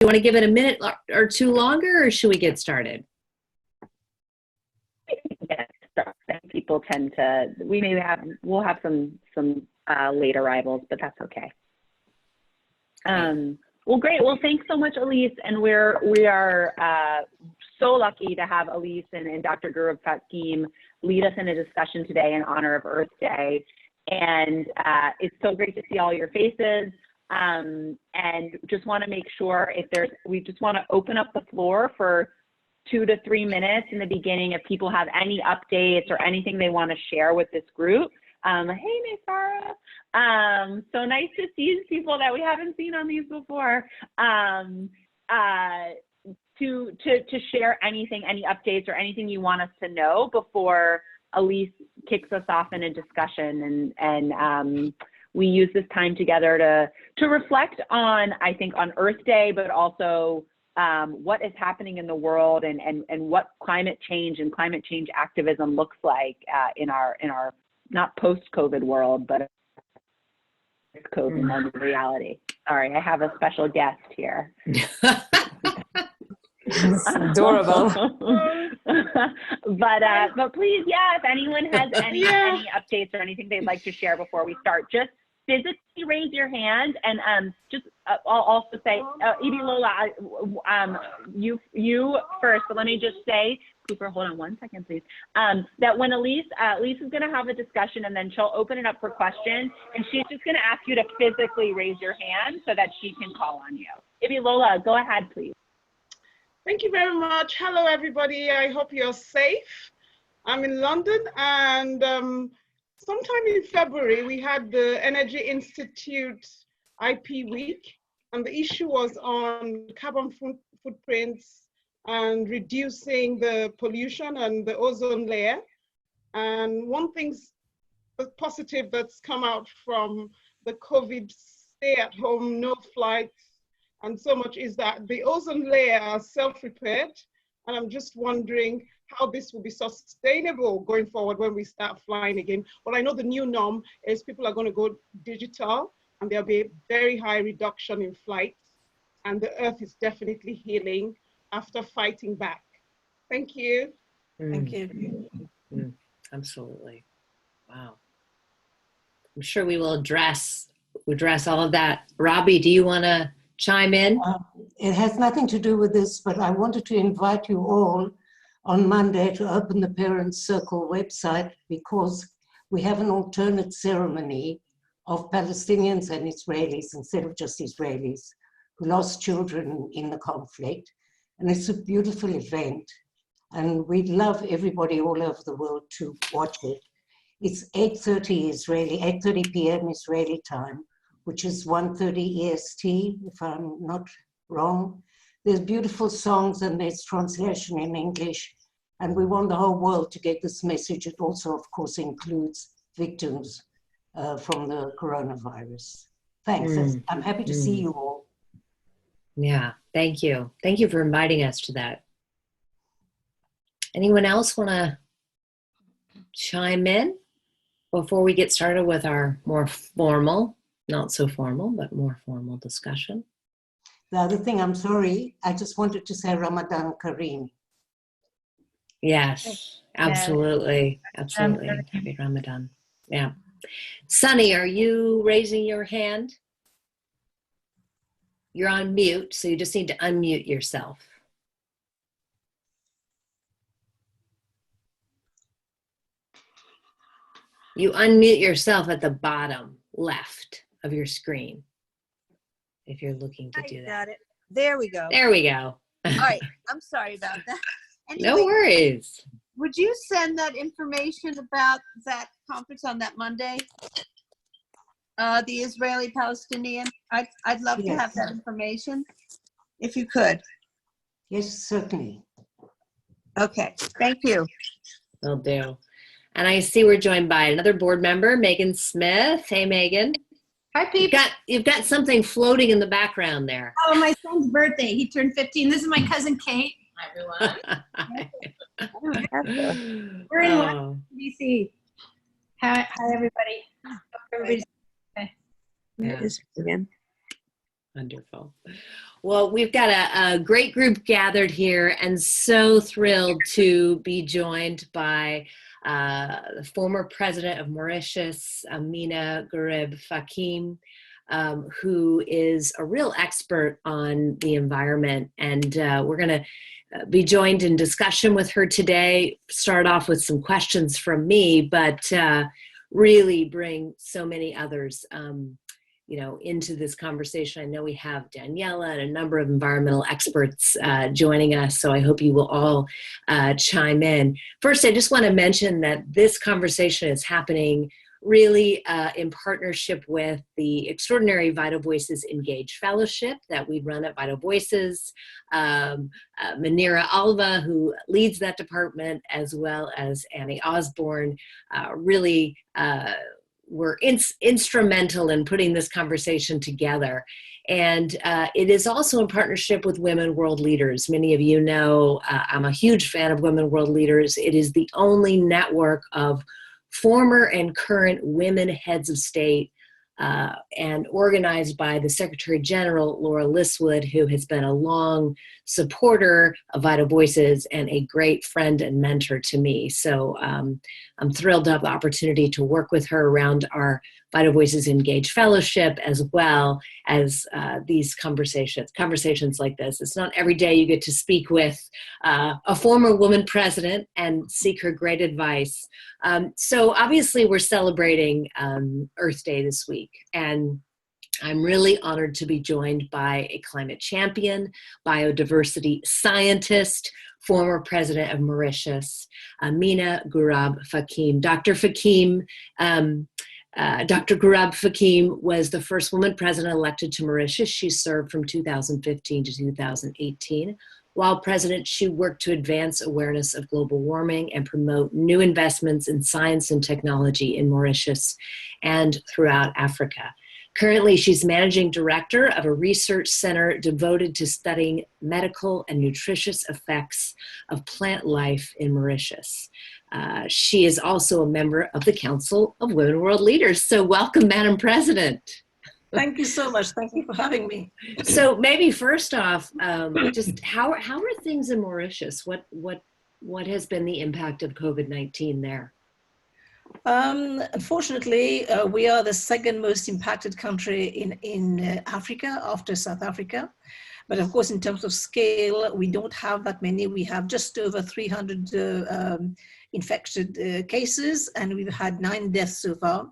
you want to give it a minute or two longer, or should we get started? People tend to, we'll have some late arrivals, but that's okay. Well, great. Well, thanks so much, Alyse. And we are so lucky to have Alyse and Dr. Gurib-Fakim lead us in a discussion today in honor of Earth Day. And it's so great to see all your faces. And just want to make sure we just want to open up the floor for 2 to 3 minutes in the beginning if people have any updates or anything they want to share with this group. Hey, Miss Sarah. So nice to see people that we haven't seen on these before. To share anything, any updates or anything you want us to know before Alyse kicks us off in a discussion, and we use this time together to reflect on, I think, on Earth Day, but also what is happening in the world and what climate change and climate change activism looks like in our not post-COVID world, but COVID reality. Sorry, I have a special guest here. Adorable. But please, yeah, if anyone has any updates or anything they'd like to share before we start, just physically raise your hand. And I'll also say, Ibi Lola, you first, but let me just say, Cooper, hold on 1 second, please. That when Alyse is going to have a discussion, and then she'll open it up for questions, and she's just going to ask you to physically raise your hand so that she can call on you. Ibi Lola, go ahead, please. Thank you very much. Hello, everybody. I hope you're safe. I'm in London, and sometime in February, we had the Energy Institute IP Week, and the issue was on carbon footprints and reducing the pollution and the ozone layer. And one thing positive that's come out from the COVID stay-at-home, no flights, and so much is that the ozone layer are self-repaired. And I'm just wondering how this will be sustainable going forward when we start flying again. Well, I know the new norm is people are going to go digital, and there'll be a very high reduction in flights. And the Earth is definitely healing after fighting back. Thank you. Thank you. Absolutely. Wow. I'm sure we will address all of that. Robbie, do you want to chime in? It has nothing to do with this, but I wanted to invite you all on Monday to open the Parents Circle website, because we have an alternate ceremony of Palestinians and Israelis instead of just Israelis who lost children in the conflict. And it's a beautiful event, and we'd love everybody all over the world to watch it. It's 8:30 p.m. Israeli time, which is 1:30 EST, if I'm not wrong. There's beautiful songs and there's translation in English, and we want the whole world to get this message. It also, of course, includes victims from the coronavirus. Thanks. I'm happy to see you all. Yeah, thank you. Thank you for inviting us to that. Anyone else want to chime in before we get started with our more formal, not so formal, but more formal discussion? The other thing, I'm sorry, I just wanted to say Ramadan Kareem. Yes, absolutely. Absolutely. Happy Ramadan. Yeah. Sunny, are you raising your hand? You're on mute, so you just need to unmute yourself. You unmute yourself at the bottom left of your screen, if you're looking to do that. Got it. There we go. There we go. All right. I'm sorry about that. Anyway, No worries. would you send that information about that conference on that Monday? The Israeli-Palestinian? I'd love to have that information, if you could. Yes, certainly. Okay. Thank you. Will do. And I see we're joined by another board member, Megan Smith. Hey, Megan. Hi, peeps. You've got something floating in the background there. Oh, my son's birthday. He turned 15. This is my cousin Kate. Hi, everyone. We're in Washington, D.C. Hi, everybody. Hope everybody's okay. Yeah. Again. Wonderful. Well, we've got a great group gathered here, and so thrilled to be joined by the former president of Mauritius, Ameenah Gurib-Fakim, who is a real expert on the environment. And we're going to be joined in discussion with her today, start off with some questions from me, but really bring so many others into this conversation. I know we have Daniela and a number of environmental experts joining us, so I hope you will all chime in. First, I just want to mention that this conversation is happening really in partnership with the extraordinary Vital Voices Engage Fellowship that we run at Vital Voices. Manira Alva, who leads that department, as well as Annie Osborne, really were instrumental in putting this conversation together. And it is also in partnership with Women World Leaders. Many of you know I'm a huge fan of Women World Leaders. It is the only network of former and current women heads of state and organized by the Secretary General, Laura Liswood, who has been a long supporter of Vital Voices and a great friend and mentor to me. So I'm thrilled to have the opportunity to work with her around our Vital Voices Engage Fellowship, as well as these conversations like this. It's not every day you get to speak with a former woman president and seek her great advice. So obviously we're celebrating Earth Day this week, and I'm really honored to be joined by a climate champion, biodiversity scientist, former president of Mauritius, Ameenah Gurib-Fakim. Dr. Gurib-Fakim was the first woman president elected to Mauritius. She served from 2015 to 2018. While president, she worked to advance awareness of global warming and promote new investments in science and technology in Mauritius and throughout Africa. Currently, she's managing director of a research center devoted to studying medical and nutritious effects of plant life in Mauritius. She is also a member of the Council of Women World Leaders. So welcome, Madam President. Thank you so much. Thank you for having me. So maybe first off, just how are things in Mauritius? What has been the impact of COVID-19 there? Unfortunately, we are the second most impacted country in Africa after South Africa. But of course, in terms of scale, we don't have that many. We have just over 300 infected cases, and we've had 9 deaths so far.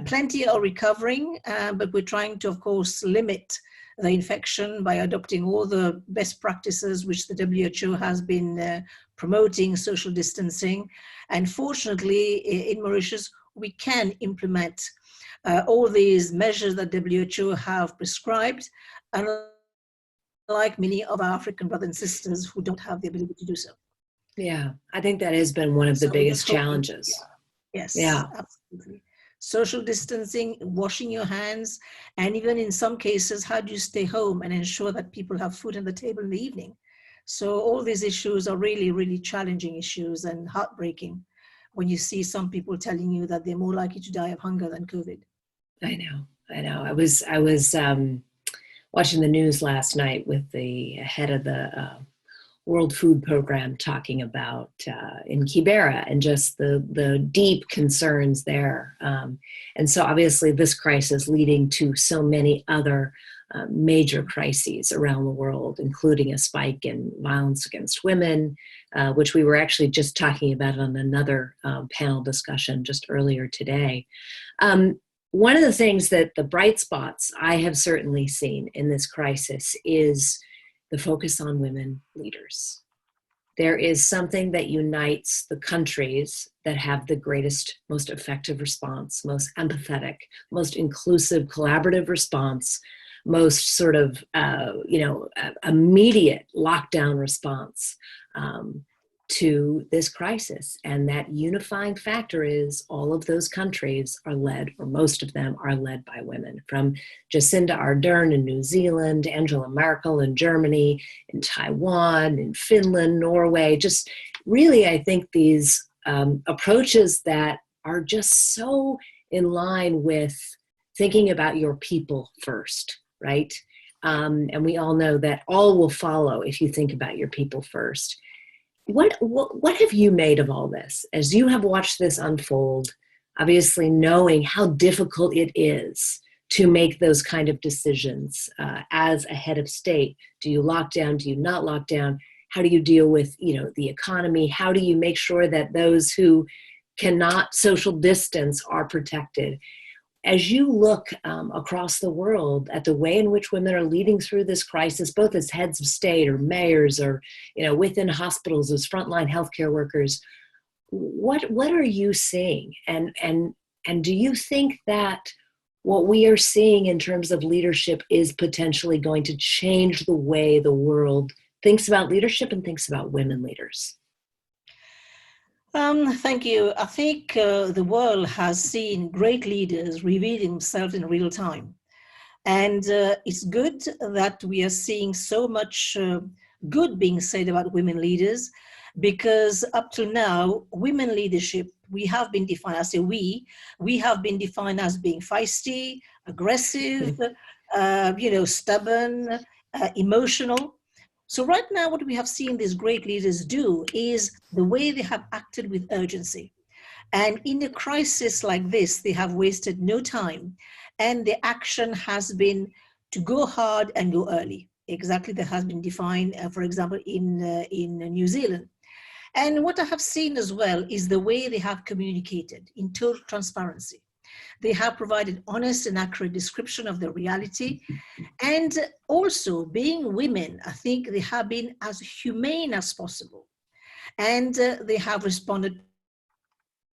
Plenty are recovering, but we're trying to, of course, limit the infection by adopting all the best practices which the WHO has been promoting, social distancing. And fortunately, in Mauritius, we can implement all these measures that WHO have prescribed, unlike many of our African brothers and sisters who don't have the ability to do so. Yeah, I think that has been one of the biggest challenges. Yes, yeah, absolutely. Social distancing, washing your hands, and even in some cases, how do you stay home and ensure that people have food on the table in the evening? So all these issues are really, really challenging issues and heartbreaking when you see some people telling you that they're more likely to die of hunger than COVID. I know. I was watching the news last night with the head of the World Food Program talking about in Kibera and just the deep concerns there. And so obviously this crisis leading to so many other major crises around the world, including a spike in violence against women, which we were actually just talking about on another panel discussion just earlier today. One of the things that the bright spots I have certainly seen in this crisis is the focus on women leaders. There is something that unites the countries that have the greatest, most effective response, most empathetic, most inclusive, collaborative response, most sort of, immediate lockdown response to this crisis. And that unifying factor is all of those countries are led, or most of them are led by women, from Jacinda Ardern in New Zealand, Angela Merkel in Germany, in Taiwan, in Finland, Norway. Just really, I think these approaches that are just so in line with thinking about your people first, right? And we all know that all will follow if you think about your people first. What have you made of all this as you have watched this unfold, obviously knowing how difficult it is to make those kind of decisions as a head of state? Do you lock down? Do you not lock down? How do you deal with, the economy? How do you make sure that those who cannot social distance are protected? As you look across the world at the way in which women are leading through this crisis, both as heads of state or mayors or, within hospitals as frontline healthcare workers, what are you seeing? And do you think that what we are seeing in terms of leadership is potentially going to change the way the world thinks about leadership and thinks about women leaders? Thank you. I think the world has seen great leaders reveal themselves in real time. And it's good that we are seeing so much good being said about women leaders, because up to now, women leadership, we have been defined, I say we have been defined as being feisty, aggressive, stubborn, emotional. So right now, what we have seen these great leaders do is the way they have acted with urgency. And in a crisis like this, they have wasted no time. And the action has been to go hard and go early. Exactly, that has been defined, for example, in New Zealand. And what I have seen as well is the way they have communicated in total transparency. They have provided honest and accurate description of the reality. And also, being women, I think they have been as humane as possible. And they have responded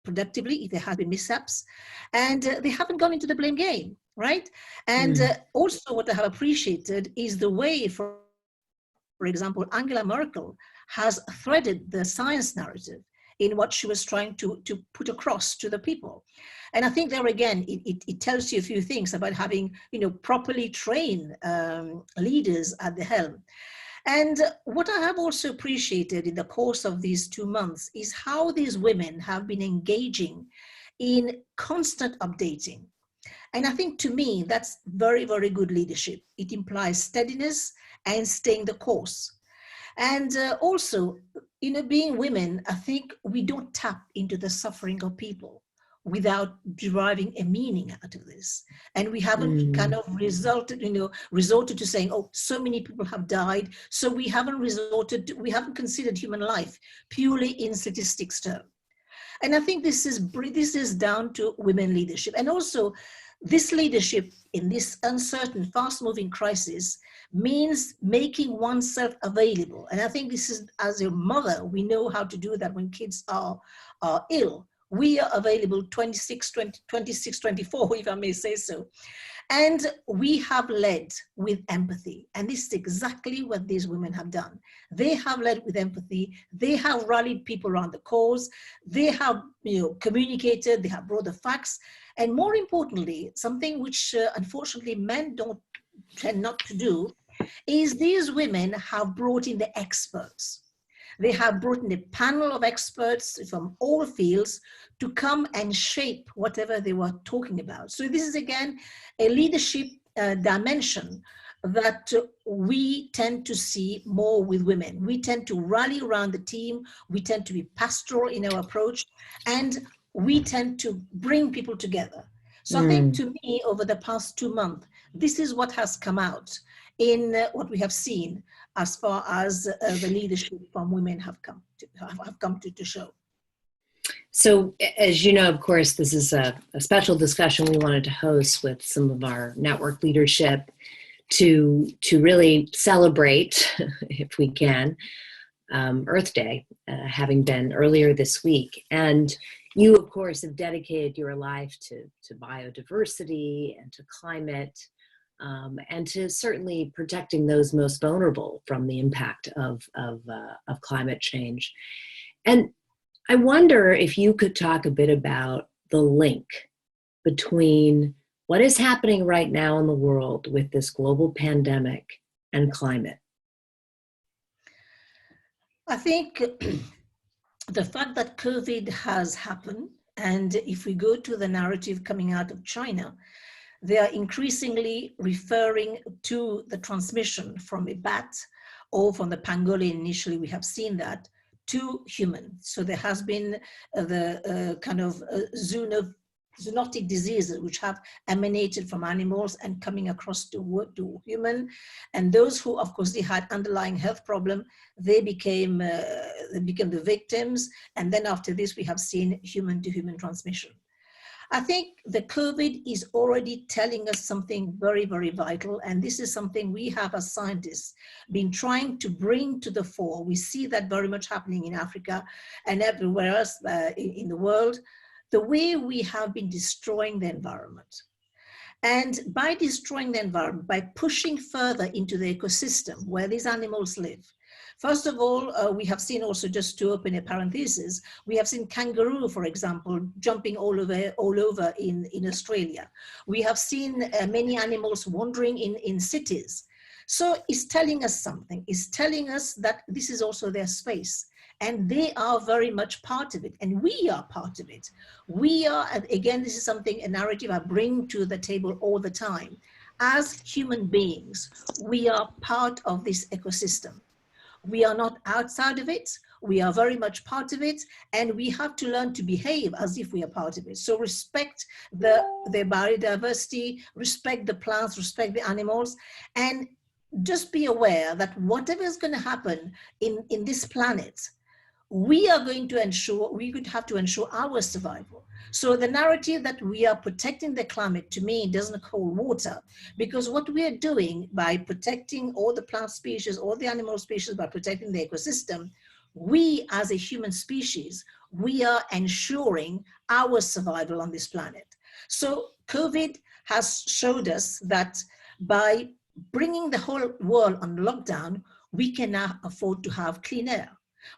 productively if there have been mishaps. And they haven't gone into the blame game, right? And also what I have appreciated is the way, for example, Angela Merkel has threaded the science narrative in what she was trying to put across to the people. And I think there again, it tells you a few things about having, properly trained leaders at the helm. And what I have also appreciated in the course of these 2 months is how these women have been engaging in constant updating. And I think to me, that's very, very good leadership. It implies steadiness and staying the course. And also, being women, I think we don't tap into the suffering of people without deriving a meaning out of this. And we haven't kind of resorted to saying, oh, so many people have died. So we haven't considered human life purely in statistics terms. And I think this is down to women leadership. And also this leadership in this uncertain, fast-moving crisis means making oneself available. And I think this is, as a mother, we know how to do that when kids are ill. We are available 26, 24, if I may say so. And we have led with empathy. And this is exactly what these women have done. They have led with empathy. They have rallied people around the cause. They have communicated. They have brought the facts. And more importantly, something which unfortunately men tend not to do, is these women have brought in the experts. They have brought in a panel of experts from all fields to come and shape whatever they were talking about. So this is, again, a leadership dimension that we tend to see more with women. We tend to rally around the team. We tend to be pastoral in our approach, and we tend to bring people together. So I think, to me, over the past 2 months, this is what has come out in what we have seen as far as the leadership from women have come to show. So, as you know, of course, this is a special discussion we wanted to host with some of our network leadership to really celebrate, if we can, Earth Day, having been earlier this week. And you, of course, have dedicated your life to biodiversity and to climate, and to certainly protecting those most vulnerable from the impact of climate change. And I wonder if you could talk a bit about the link between what is happening right now in the world with this global pandemic and climate. I think the fact that COVID has happened, and if we go to the narrative coming out of China, they are increasingly referring to the transmission from a bat or from the pangolin. Initially, we have seen that, to human. So there has been the kind of zoonotic diseases which have emanated from animals and coming across to human. And those who, of course, they had underlying health problem, they became the victims. And then after this, we have seen human to human transmission. I think the COVID is already telling us something very, very vital. And this is something we have as scientists been trying to bring to the fore. We see that very much happening in Africa and everywhere else in the world, the way we have been destroying the environment. And by destroying the environment, by pushing further into the ecosystem where these animals live. First of all, we have seen also, just to open a parenthesis, we have seen kangaroo, for example, jumping all over in Australia. We have seen many animals wandering in cities. So it's telling us something. It's telling us that this is also their space. And they are very much part of it. And we are part of it. We are, again, this is something, a narrative I bring to the table all the time. As human beings, we are part of this ecosystem. We are not outside of it. We are very much part of it. And we have to learn to behave as if we are part of it. So respect the biodiversity, respect the plants, respect the animals, and just be aware that whatever is going to happen in this planet, we are going to ensure, we could have to ensure our survival. So the narrative that we are protecting the climate, to me, doesn't hold water, because what we are doing by protecting all the plant species, all the animal species, by protecting the ecosystem, we as a human species, we are ensuring our survival on this planet. So COVID has showed us that by bringing the whole world on lockdown, we can now afford to have clean air.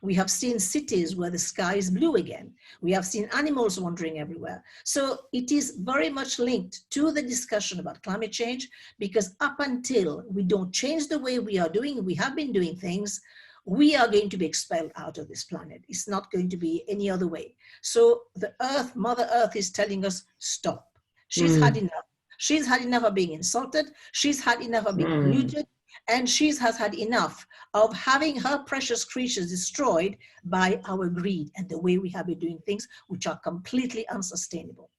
We have seen cities where the sky is blue again. We have seen animals wandering everywhere. So it is very much linked to the discussion about climate change, because up until we don't change the way we have been doing things, we are going to be expelled out of this planet. It's not going to be any other way. So the earth, Mother Earth, is telling us, stop. She's had enough. She's had enough of being insulted. She's had enough of being polluted. And she has had enough of having her precious creatures destroyed by our greed and the way we have been doing things, which are completely unsustainable.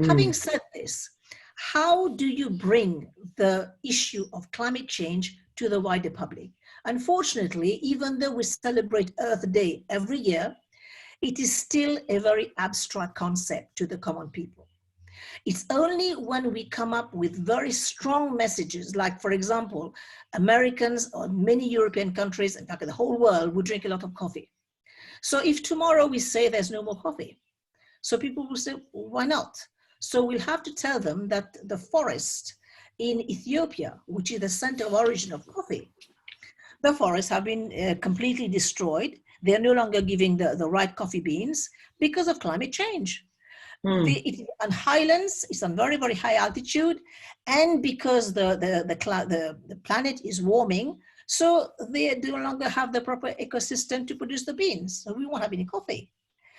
Having said this, how do you bring the issue of climate change to the wider public? Unfortunately, even though we celebrate Earth Day every year, it is still a very abstract concept to the common people. It's only when we come up with very strong messages, like, for example, Americans or many European countries, in fact, the whole world, would drink a lot of coffee. So if tomorrow we say there's no more coffee, so people will say, why not? So we'll have to tell them that the forest in Ethiopia, which is the center of origin of coffee, the forests have been completely destroyed. They're no longer giving the right coffee beans because of climate change. It's on highlands, it's on very, very high altitude, and because the planet is warming, so they no longer have the proper ecosystem to produce the beans. So we won't have any coffee.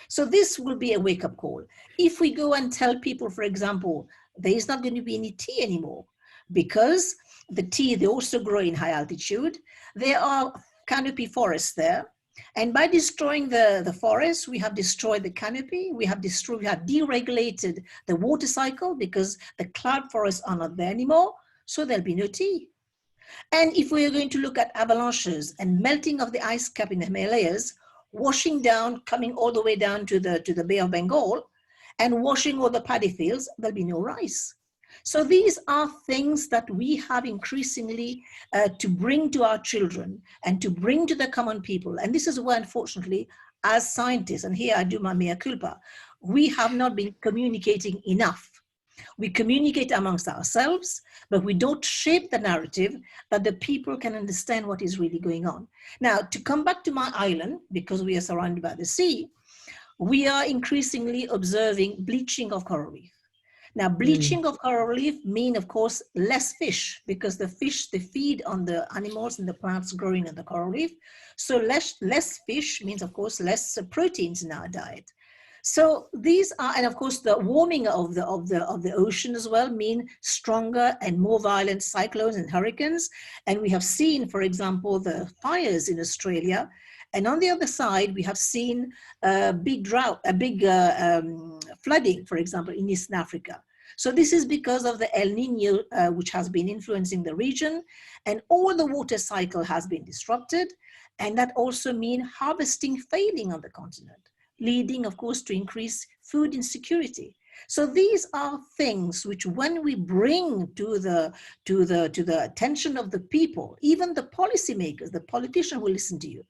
So this will be a wake-up call. If we go and tell people, for example, there is not going to be any tea anymore, because the tea, they also grow in high altitude. There are canopy forests there. And by destroying the forest, we have destroyed the canopy. We have deregulated the water cycle, because the cloud forests are not there anymore. So there'll be no tea. And if we are going to look at avalanches and melting of the ice cap in the Himalayas, washing down, coming all the way down to the Bay of Bengal, and washing all the paddy fields, there'll be no rice. So these are things that we have increasingly to bring to our children and to bring to the common people. And this is where, unfortunately, as scientists, and here I do my mea culpa, we have not been communicating enough. We communicate amongst ourselves, but we don't shape the narrative that the people can understand what is really going on. Now, to come back to my island, because we are surrounded by the sea, we are increasingly observing bleaching of coral reef. Now, bleaching of coral reef mean, of course, less fish, because the fish, they feed on the animals and the plants growing on the coral reef. So less fish means, of course, less proteins in our diet. So these are, and of course, the warming of the ocean as well mean stronger and more violent cyclones and hurricanes. And we have seen, for example, the fires in Australia. And on the other side, we have seen a big drought, a big flooding, for example, in Eastern Africa. So this is because of the El Nino, which has been influencing the region, and all the water cycle has been disrupted. And that also means harvesting failing on the continent, leading, of course, to increased food insecurity. So these are things which, when we bring to the attention of the people, even the policymakers, the politician will listen to you.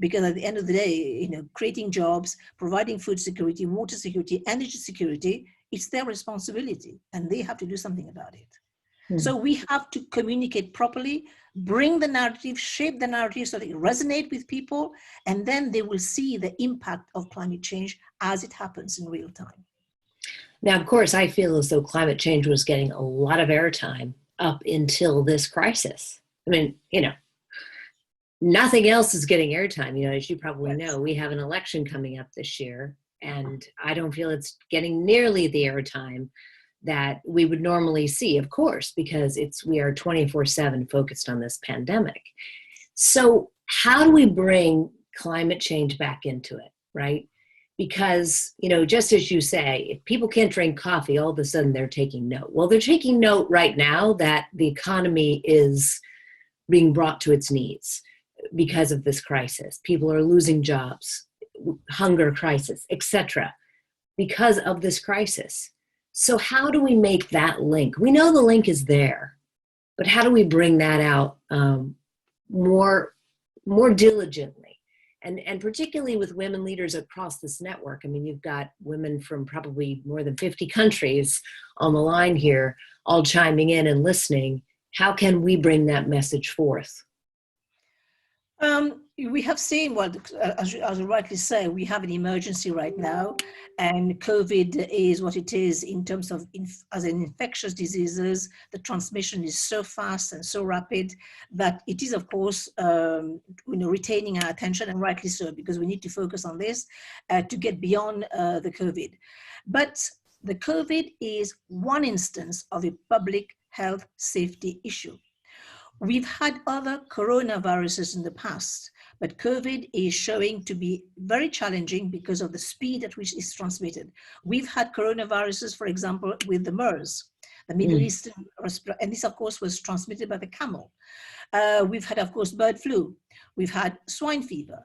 Because at the end of the day, creating jobs, providing food security, water security, energy security, it's their responsibility, and they have to do something about it. So we have to communicate properly, bring the narrative, shape the narrative so that it resonates with people, and then they will see the impact of climate change as it happens in real time. Now, of course, I feel as though climate change was getting a lot of airtime up until this crisis. I mean, nothing else is getting airtime. As you probably know, we have an election coming up this year, and I don't feel it's getting nearly the airtime that we would normally see, of course, because we are 24/7 focused on this pandemic. So how do we bring climate change back into it, right? Because, just as you say, if people can't drink coffee, all of a sudden they're taking note. Well, they're taking note right now that the economy is being brought to its knees because of this crisis. People are losing jobs, hunger crisis, etc., because of this crisis. So how do we make that link? We know the link is there, but how do we bring that out more diligently? And particularly with women leaders across this network. I mean, you've got women from probably more than 50 countries on the line here, all chiming in and listening. How can we bring that message forth? We have seen, well, as you rightly say, we have an emergency right now, and COVID is what it is in terms of, as an infectious diseases, the transmission is so fast and so rapid that it is, of course, retaining our attention, and rightly so, because we need to focus on this to get beyond the COVID. But the COVID is one instance of a public health safety issue. We've had other coronaviruses in the past, but COVID is showing to be very challenging because of the speed at which it's transmitted. We've had coronaviruses, for example, with the MERS, the Middle Eastern, and this, of course, was transmitted by the camel. We've had, of course, bird flu. We've had swine fever.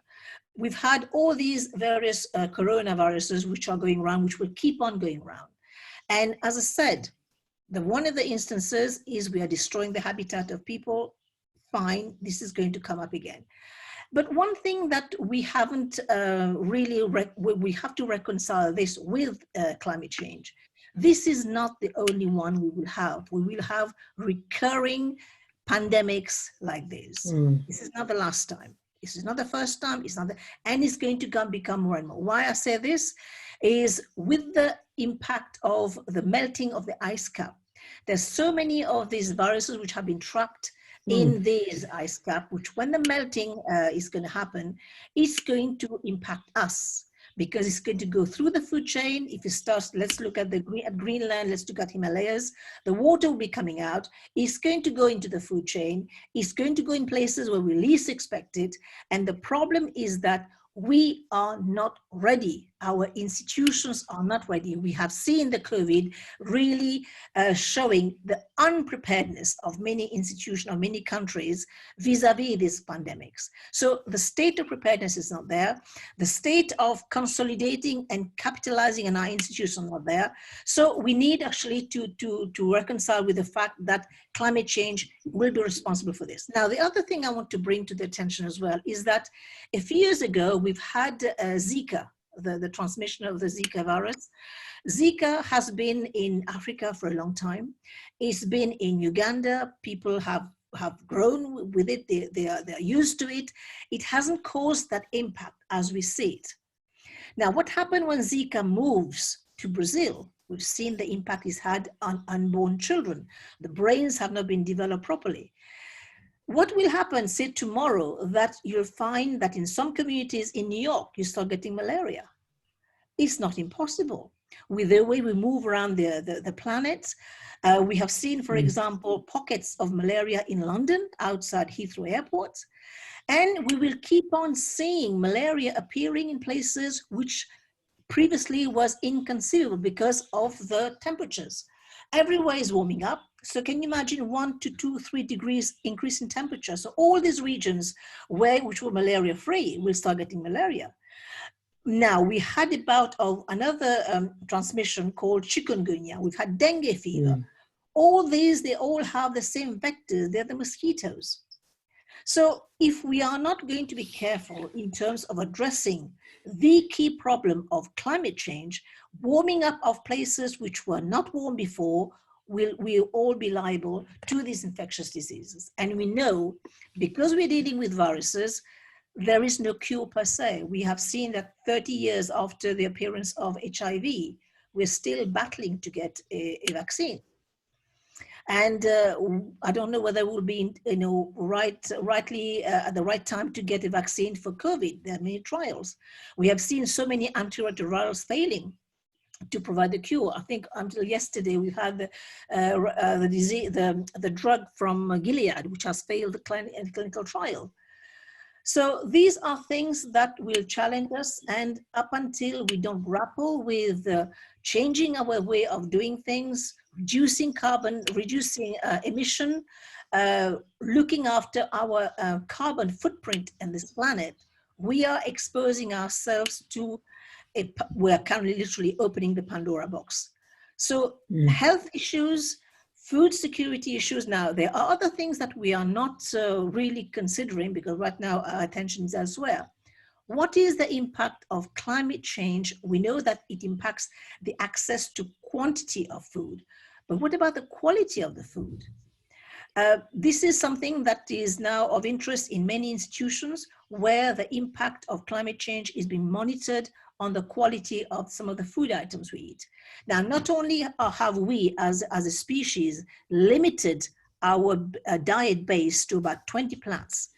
We've had all these various coronaviruses which are going around, which will keep on going around. And as I said, one of the instances is we are destroying the habitat of people. Fine, this is going to come up again. But one thing that we haven't we have to reconcile this with climate change. This is not the only one we will have. We will have recurring pandemics like this. This is not the last time. This is not the first time. It's not and it's going to become more and more. Why I say this is with the impact of the melting of the ice cap. There's so many of these viruses which have been trapped in these ice cap, which when the melting is going to happen, it's going to impact us because it's going to go through the food chain. If it starts, let's look at Greenland, let's look at Himalayas, the water will be coming out. It's going to go into the food chain. It's going to go in places where we least expect it. And the problem is that we are not ready. Our institutions are not ready. We have seen the COVID really showing the unpreparedness of many institutions, of many countries vis-a-vis these pandemics. So the state of preparedness is not there. The state of consolidating and capitalizing on our institutions are not there. So we need actually to reconcile with the fact that climate change will be responsible for this. Now, the other thing I want to bring to the attention as well is that a few years ago, we've had Zika, the transmission of the Zika virus. Zika has been in Africa for a long time. It's been in Uganda. People have grown with it. They're used to it. It hasn't caused that impact as we see it. Now, what happened when Zika moves to Brazil? We've seen the impact it's had on unborn children. The brains have not been developed properly. What will happen, say tomorrow, that you'll find that in some communities in New York, you start getting malaria. it's not impossible. With the way we move around the planet, we have seen, for example, pockets of malaria in London outside Heathrow Airport. And we will keep on seeing malaria appearing in places which previously was inconceivable because of the temperatures. Everywhere is warming up. So can you imagine 1 to 2, 3 degrees increase in temperature? So all these regions which were malaria free will start getting malaria. Now, we had a bout of another transmission called chikungunya. We've had dengue fever. All these, they all have the same vectors. They're the mosquitoes. So if we are not going to be careful in terms of addressing the key problem of climate change, warming up of places which were not warm before will all be liable to these infectious diseases. And we know, because we're dealing with viruses, there is no cure per se. We have seen that 30 years after the appearance of HIV, we're still battling to get a vaccine. And I don't know whether we'll be, rightly at the right time to get a vaccine for COVID. There are many trials. We have seen so many antiretrovirals failing to provide the cure. I think until yesterday we had the drug from Gilead, which has failed the clinical trial. So these are things that will challenge us, and up until we don't grapple with changing our way of doing things, reducing carbon, reducing emission, looking after our carbon footprint in this planet, we are exposing ourselves to we're currently literally opening the Pandora box. So health issues, food security issues. Now, there are other things that we are not really considering because right now our attention is elsewhere. What is the impact of climate change? We know that it impacts the access to quantity of food, but what about the quality of the food? This is something that is now of interest in many institutions where the impact of climate change is being monitored on the quality of some of the food items we eat. Now, not only have we as a species limited our diet base to about 20 plants,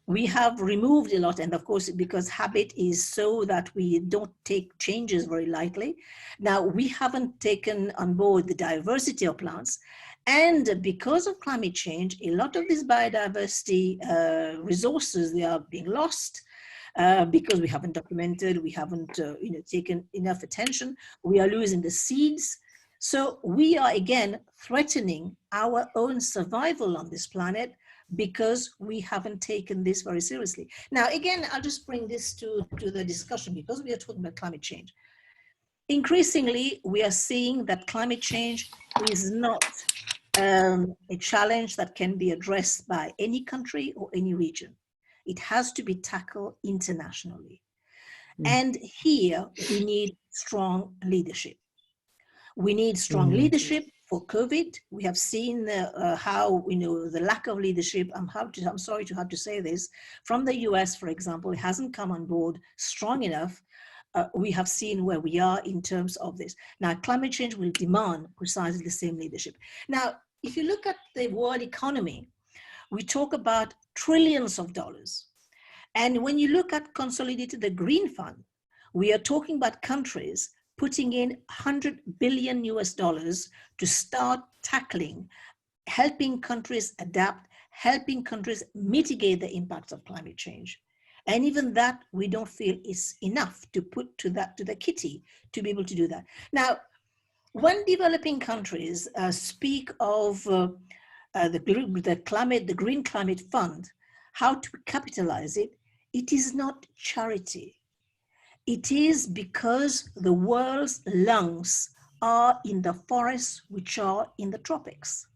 we have removed a lot, and of course, because habit is so that we don't take changes very lightly. Now, we haven't taken on board the diversity of plants, and because of climate change, a lot of these biodiversity resources, they are being lost. Because we haven't documented, we haven't taken enough attention, we are losing the seeds. So we are again threatening our own survival on this planet because we haven't taken this very seriously. Now, again, I'll just bring this to the discussion because we are talking about climate change. Increasingly, we are seeing that climate change is not a challenge that can be addressed by any country or any region. It has to be tackled internationally. And here we need strong leadership. We need strong leadership for COVID. We have seen how, the lack of leadership, I'm sorry to have to say this, from the US, for example, it hasn't come on board strong enough. We have seen where we are in terms of this. Now, climate change will demand precisely the same leadership. Now, if you look at the world economy, we talk about trillions of dollars. And when you look at consolidated the Green Fund, we are talking about countries putting in $100 billion to start tackling, helping countries adapt, helping countries mitigate the impacts of climate change. And even that, we don't feel is enough to put to the kitty to be able to do that. Now, when developing countries speak of the Green Climate Fund, how to capitalize it, it is not charity. It is because the world's lungs are in the forests which are in the tropics.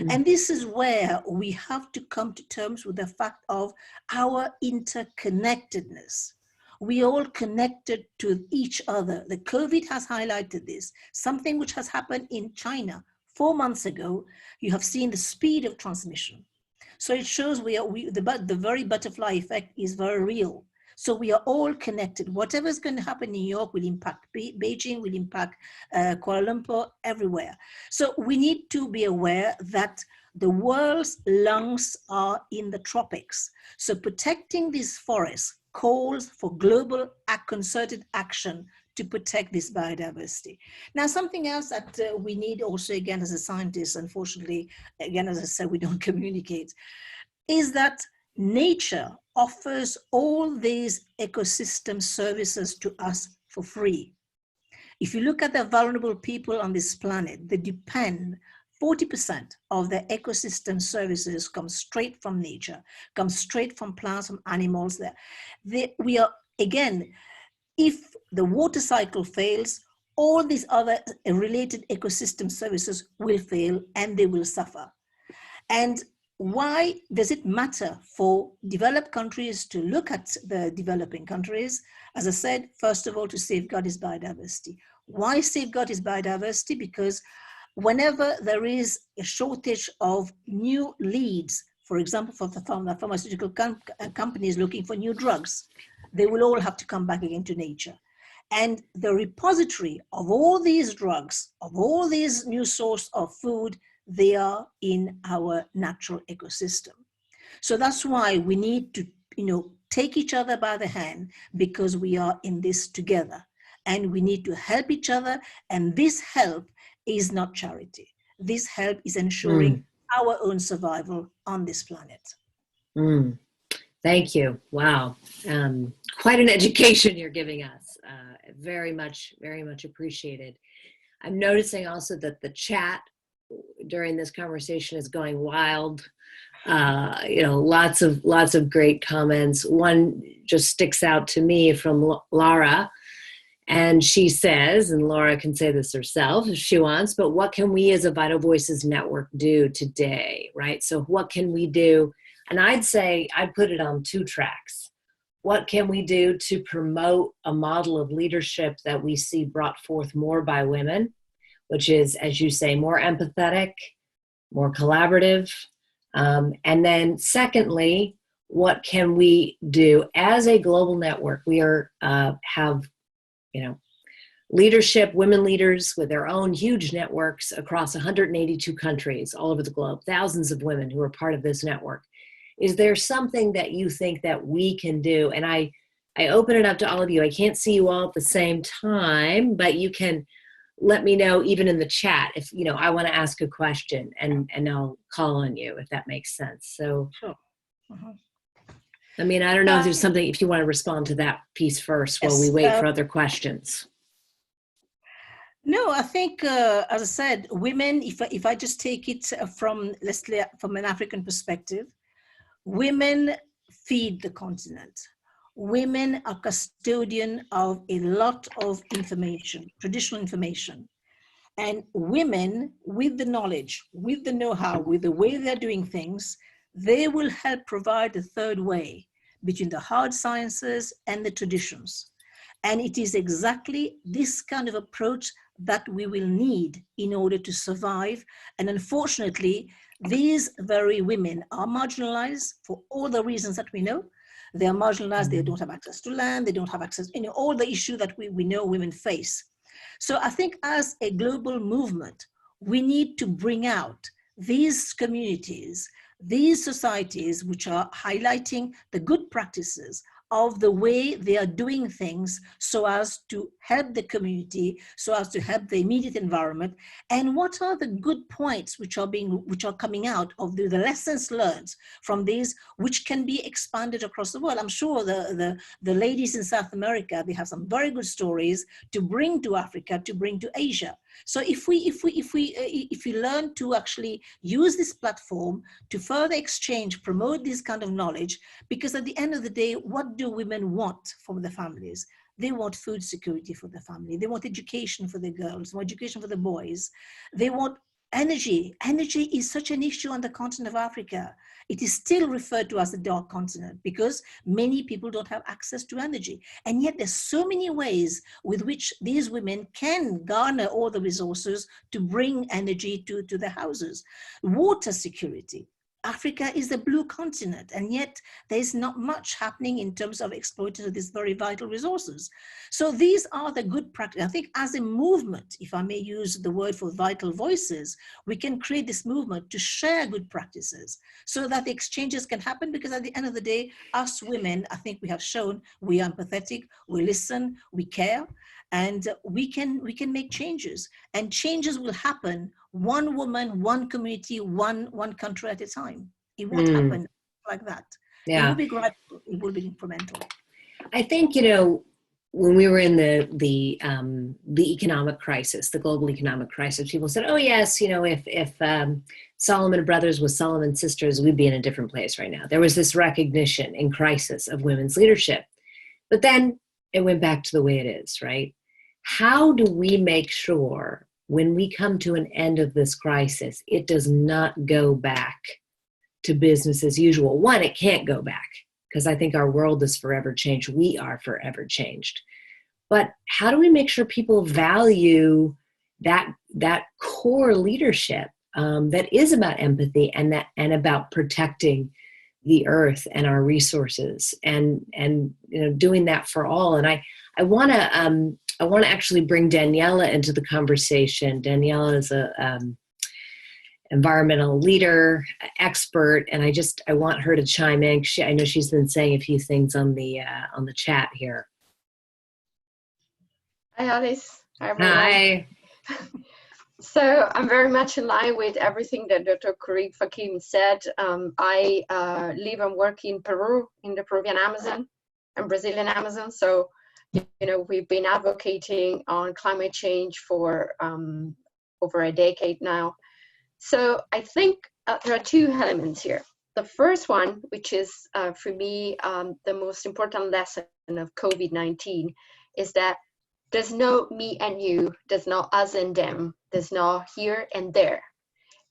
And this is where we have to come to terms with the fact of our interconnectedness. We all connected to each other. The COVID has highlighted this, something which has happened in China 4 months ago. You have seen the speed of transmission. So it shows the very butterfly effect is very real. So we are all connected. Whatever is going to happen in New York will impact Beijing, will impact Kuala Lumpur, everywhere. So we need to be aware that the world's lungs are in the tropics. So protecting these forests, calls for global concerted action to protect this biodiversity. Now, something else that we need also, again, as a scientist, unfortunately, again, as I said, we don't communicate, is that nature offers all these ecosystem services to us for free. If you look at the vulnerable people on this planet, they depend 40% of their ecosystem services come straight from nature, come straight from plants, from animals. We are, again, if the water cycle fails, all these other related ecosystem services will fail and they will suffer. And why does it matter for developed countries to look at the developing countries? As I said, first of all, to safeguard its biodiversity. Why safeguard its biodiversity? Because whenever there is a shortage of new leads, for example, for the pharmaceutical companies looking for new drugs, they will all have to come back again to nature. And the repository of all these drugs, of all these new source of food, they are in our natural ecosystem. So that's why we need to, take each other by the hand, because we are in this together and we need to help each other. And this help is not charity. This help is ensuring our own survival on this planet. Thank you. Wow. Quite an education you're giving us. Very much appreciated. I'm noticing also that the chat during this conversation is going wild. Lots of great comments. One just sticks out to me from Laura, and she says, and Laura can say this herself if she wants, but what can we as a Vital Voices Network do today, right? So what can we do? And I'd say I'd put it on two tracks. What can we do to promote a model of leadership that we see brought forth more by women, which is, as you say, more empathetic, more collaborative? And then secondly, what can we do as a global network? We have leadership, women leaders with their own huge networks across 182 countries all over the globe, thousands of women who are part of this network. Is there something that you think that we can do? And I open it up to all of you. I can't see you all at the same time, but you can let me know even in the chat if I want to ask a question, and I'll call on you if that makes sense. So, Sure. I mean, I don't know if there's something, if you want to respond to that piece first while we wait for other questions. No, I think, as I said, women, if I just take it from an African perspective, women feed the continent. Women are custodian of a lot of information, traditional information. And women, with the knowledge, with the know-how, with the way they're doing things, they will help provide a third way between the hard sciences and the traditions. And it is exactly this kind of approach that we will need in order to survive. And unfortunately, these very women are marginalized for all the reasons that we know. They are marginalized, they don't have access to land, they don't have access, all the issues that we know women face. So I think as a global movement, we need to bring out these communities, these societies which are highlighting the good practices of the way they are doing things so as to help the community, so as to help the immediate environment, and what are the good points which are coming out of the lessons learned from these, which can be expanded across the world. I'm sure the ladies in South America, they have some very good stories to bring to Africa, to bring to Asia. So if we learn to actually use this platform to further exchange, promote this kind of knowledge, because at the end of the day, what do women want from the families? They want food security for the family. They want education for the girls, more education for the boys. They want energy. Energy is such an issue on the continent of Africa. It is still referred to as the dark continent because many people don't have access to energy. And yet there's so many ways with which these women can garner all the resources to bring energy to the houses. Water security. Africa is the blue continent, and yet there's not much happening in terms of exploiting these very vital resources. So these are the good practices. I think as a movement, if I may use the word for vital voices, we can create this movement to share good practices so that the exchanges can happen, because at the end of the day, us women, I think we have shown we are empathetic, we listen, we care, and we can make changes, and changes will happen one woman, one community, one country at a time. It won't happen like that. Yeah. It will be gradual, it will be incremental. I think, when we were in the economic crisis, the global economic crisis, people said, oh yes, if Solomon Brothers was Solomon Sisters, we'd be in a different place right now. There was this recognition in crisis of women's leadership, but then it went back to the way it is, right? How do we make sure when we come to an end of this crisis, it does not go back to business as usual? One, it can't go back, because I think our world is forever changed. We are forever changed. But how do we make sure people value that core leadership that is about empathy and about protecting the earth and our resources, and doing that for all? And I want to actually bring Daniela into the conversation. Daniela is a environmental leader, expert, and I want her to chime in. I know she's been saying a few things on the chat here. Hi, Alyse. Hi, everyone. Hi. So I'm very much in line with everything that Dr. Gurib-Fakim said. I live and work in Peru, in the Peruvian Amazon and Brazilian Amazon. So, we've been advocating on climate change for over a decade now. So I think there are two elements here. The first one, which is for me the most important lesson of COVID-19, is that there's no me and you, there's no us and them, there's no here and there.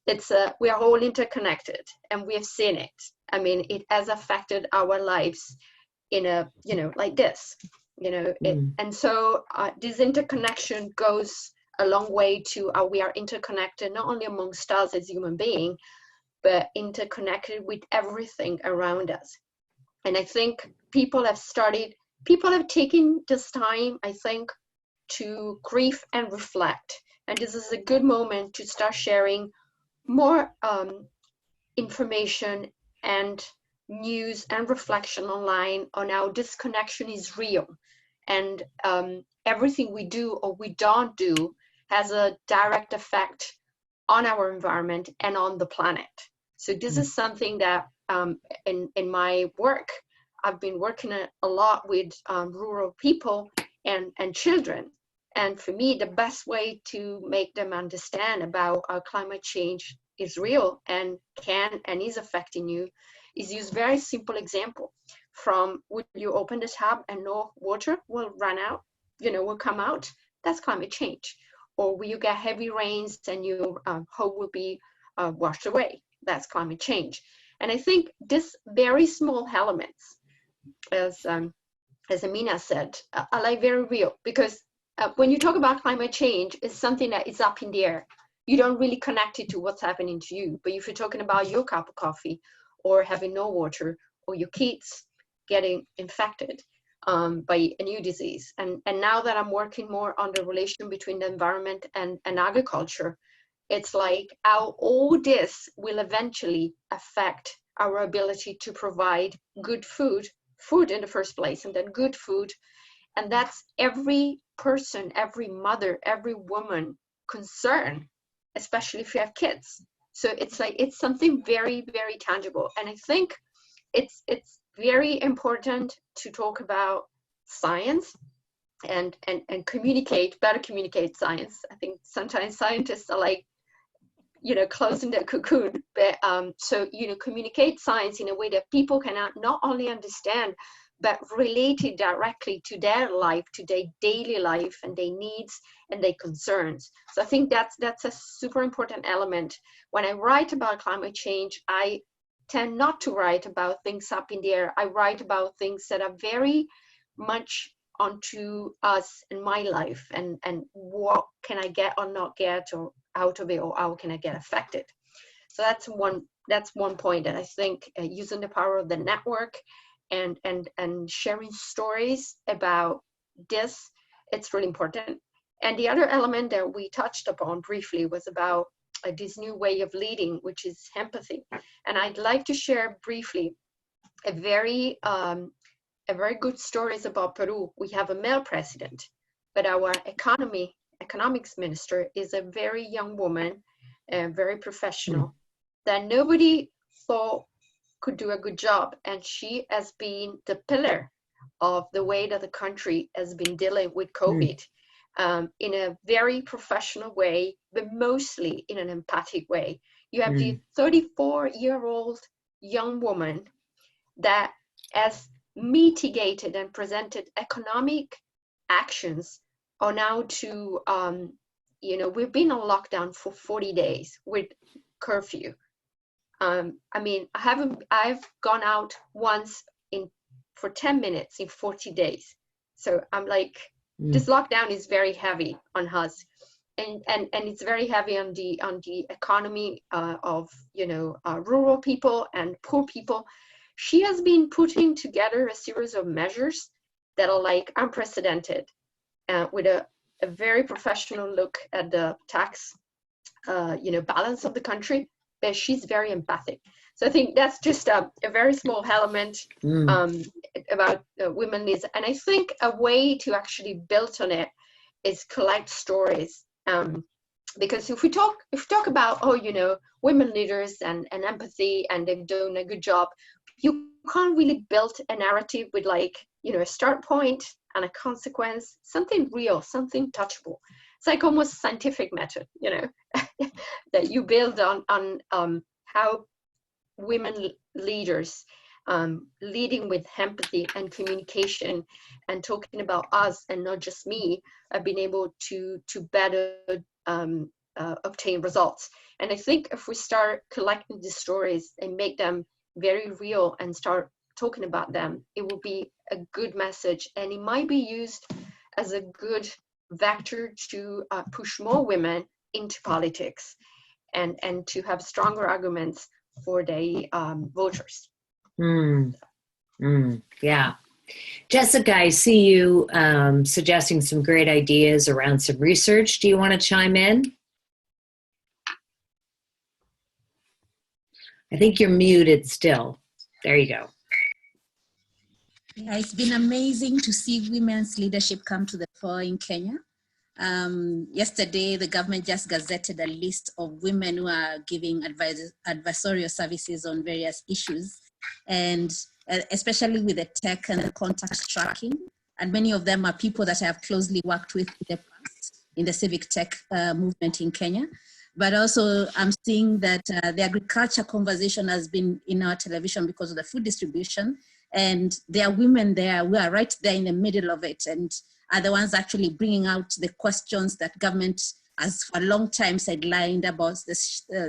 It's we are all interconnected, and we have seen it. I mean, it has affected our lives in a like this. And so this interconnection goes a long way to how we are interconnected, not only amongst us as human beings, but interconnected with everything around us. And I think people have taken this time, I think, to grieve and reflect. And this is a good moment to start sharing more information and news and reflection online on how this connection is real. And everything we do or we don't do has a direct effect on our environment and on the planet. So this is something that in my work, I've been working a lot with rural people and children. And for me, the best way to make them understand about how climate change is real and can and is affecting you is use very simple example. From would you open the tap and no water will run out, will come out? That's climate change. Or will you get heavy rains and your home will be washed away? That's climate change. And I think this very small elements, as Ameenah said, are like very real, because when you talk about climate change, it's something that is up in the air. You don't really connect it to what's happening to you. But if you're talking about your cup of coffee or having no water or your kids getting infected by a new disease. And now that I'm working more on the relation between the environment and agriculture, it's like how all this will eventually affect our ability to provide good food in the first place, and then good food. And that's every person, every mother, every woman concerned, especially if you have kids. So it's like, it's something very, very tangible. And I think it's very important to talk about science and better communicate science. I think sometimes scientists are like, closing their cocoon, but so communicate science in a way that people can not only understand, but relate it directly to their life, to their daily life and their needs and their concerns. So I think that's a super important element. When I write about climate change, I tend not to write about things up in the air. I write about things that are very much onto us and my life, and what can I get or not get or out of it, or how can I get affected. So that's one point. And I think using the power of the network and sharing stories about this, it's really important. And the other element that we touched upon briefly was about this new way of leading, which is empathy. And I'd like to share briefly a very good stories about Peru. We have a male president, but our economics minister is a very young woman, very professional, that nobody thought could do a good job. And she has been the pillar of the way that the country has been dealing with COVID. In a very professional way, but mostly in an empathic way. You have the 34-year-old young woman that has mitigated and presented economic actions on how to, we've been on lockdown for 40 days with curfew. I mean, I've gone out once for 10 minutes in 40 days. So I'm like, this lockdown is very heavy on us, and it's very heavy on the economy of rural people and poor people. She has been putting together a series of measures that are like unprecedented, with a very professional look at the tax balance of the country. But she's very empathic. So I think that's just a very small element about women leaders. And I think a way to actually build on it is collect stories. Because if we talk about, women leaders and empathy, and they've done a good job, you can't really build a narrative with a start point and a consequence, something real, something touchable. It's like almost scientific method, that you build on how women leaders leading with empathy and communication and talking about us and not just me have been able to better obtain results. And I think if we start collecting these stories and make them very real and start talking about them, it will be a good message, and it might be used as a good vector to push more women into politics and to have stronger arguments for the voters. Yeah. Jessica, I see you suggesting some great ideas around some research. Do you want to chime in? I think you're muted still. There you go. Yeah, it's been amazing to see women's leadership come to the fore in Kenya. Yesterday, the government just gazetted a list of women who are giving adversarial services on various issues, and especially with the tech and the contact tracking. And many of them are people that I have closely worked with in the past in the civic tech movement in Kenya. But also I'm seeing that the agriculture conversation has been in our television because of the food distribution. And there are women there who are right there in the middle of it and are the ones actually bringing out the questions that government has for a long time sidelined about the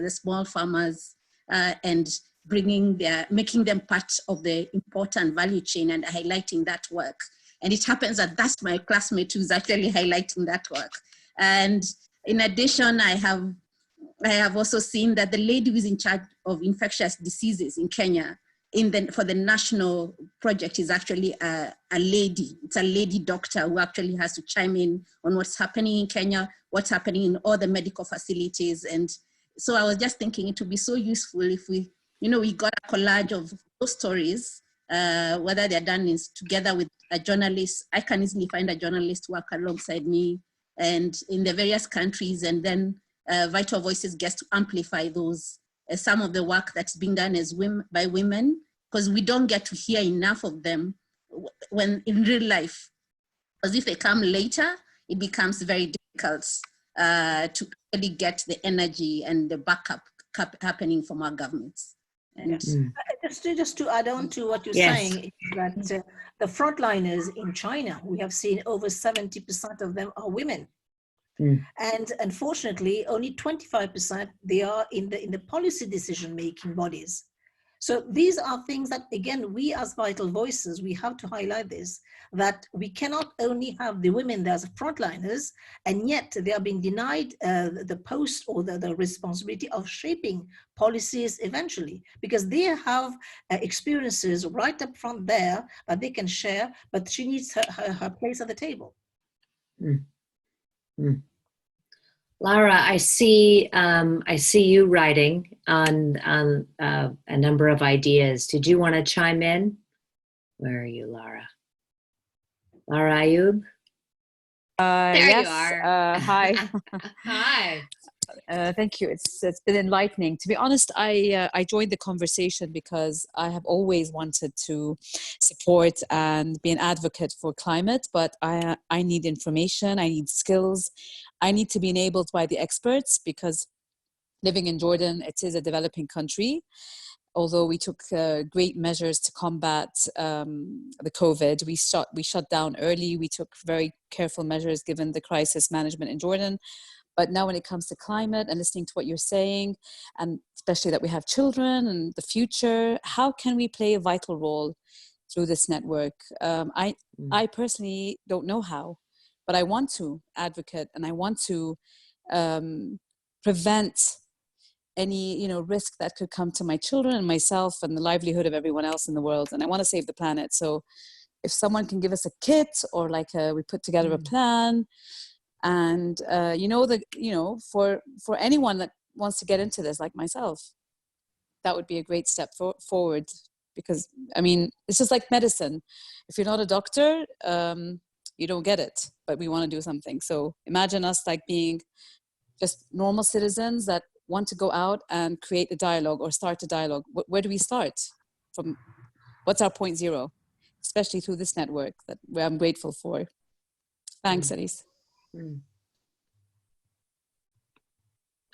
small farmers and making them part of the important value chain and highlighting that work. And it happens that that's my classmate who's actually highlighting that work. And in addition, I have also seen that the lady who is in charge of infectious diseases in Kenya for the national project is actually a lady. It's a lady doctor who actually has to chime in on what's happening in Kenya, what's happening in all the medical facilities. And so I was just thinking it would be so useful if we got a collage of those stories, whether they're done together with a journalist. I can easily find a journalist to work alongside me and in the various countries, and then Vital Voices gets to amplify those, some of the work that's being done by women, because we don't get to hear enough of them when in real life. Because if they come later, it becomes very difficult to really get the energy and the backup happening from our governments. And just to add on to what you're saying, is that the frontliners in China, we have seen over 70% of them are women. And unfortunately, only 25% they are in the policy decision-making bodies. So these are things that, again, we as Vital Voices, we have to highlight this, that we cannot only have the women there as frontliners, and yet they are being denied the post or the responsibility of shaping policies eventually, because they have experiences right up front there that they can share, but she needs her place at the table. Mm. Mm. Lara, I see you writing on a number of ideas. Did you want to chime in? Where are you, Lara? Lara Ayub? There Yes, you are. hi. Hi. Thank you. It's been enlightening. To be honest, I joined the conversation because I have always wanted to support and be an advocate for climate, but I need information, I need skills, I need to be enabled by the experts, because living in Jordan, it is a developing country. Although we took great measures to combat the COVID, we shut down early. We took very careful measures given the crisis management in Jordan. But now when it comes to climate and listening to what you're saying, and especially that we have children and the future, how can we play a vital role through this network? I personally don't know how, but I want to advocate, and I want to prevent any risk that could come to my children and myself and the livelihood of everyone else in the world. And I want to save the planet. So if someone can give us a kit, or we put together a plan, and for anyone that wants to get into this, like myself, that would be a great step forward. Because I mean, it's just like medicine. If you're not a doctor, you don't get it, but we want to do something. So imagine us like being just normal citizens that want to go out and create a dialogue or start a dialogue. Where do we start from? What's our point zero? Especially through this network that I'm grateful for. Thanks, Alyse.